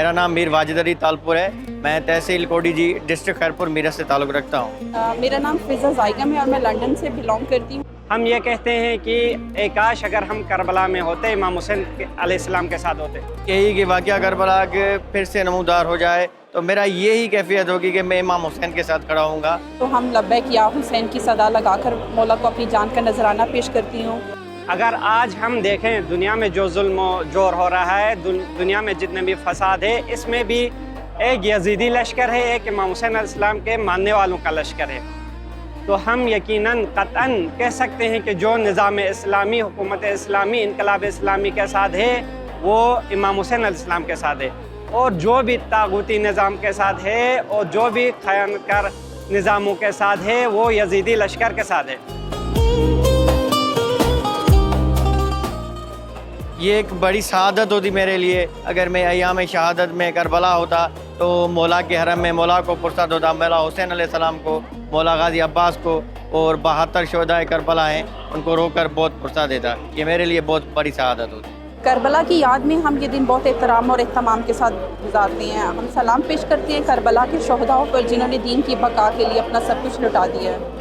मेरा नाम मीर वाजिद अली तालपुर है। मैं तहसील कोडी जी डिस्ट्रिक्ट खैरपुर मीरत से ताल्लुक़ रखता हूँ। मेरा नाम फिज़ा ज़ाइगम है और मैं लंदन से बिलोंग करती हूँ। हम ये कहते हैं कि काश अगर हम करबला में होते, इमाम हुसैन अलैहिस्सलाम के साथ होते। यही कि वाक़या करबला के फिर से नमूदार हो जाए तो मेरा यही कैफियत होगी कि मैं इमाम हुसैन के साथ खड़ा हूँगा। तो हम लब्बैक या हुसैन की सदा लगाकर मौला को अपनी जान का नजराना पेश करती हूँ। अगर आज हम देखें दुनिया में जो जुल्म जोर हो रहा है, दुनिया में जितने भी फसाद है, इसमें भी एक यजीदी लश्कर है, एक इमाम हुसैन अलैहिस्सलाम के मानने वालों का लश्कर है। तो हम यकीनन क़तअन कह सकते हैं कि जो निज़ाम इस्लामी, हुकूमत इस्लामी, इनकलाब इस्लामी के साथ है वो इमाम हुसैन अलैहिस्सलाम के साथ है, और जो भी तागूती निज़ाम के साथ है और जो भी खयानतकार निज़ामों के साथ है वो यजीदी लश्कर के साथ है। ये एक बड़ी शहादत होती मेरे लिए अगर मैं अयाम शहादत में करबला होता तो मौला के हरम में मौला को पुरसद होता, मौला हुसैन अलैहिस्सलाम को, मौला गाजी अब्बास को और 72 शोहदाए करबला हैं उनको रोकर बहुत पुरसद देता। ये मेरे लिए बहुत बड़ी शहादत होती। करबला की याद में हम ये दिन बहुत एहतराम और एहतमाम के साथ गुजारते हैं। हम सलाम पेश करते हैं करबला के शोहदाओं पर जिन्होंने दीन की बका के लिए अपना सब कुछ लुटा दिया है।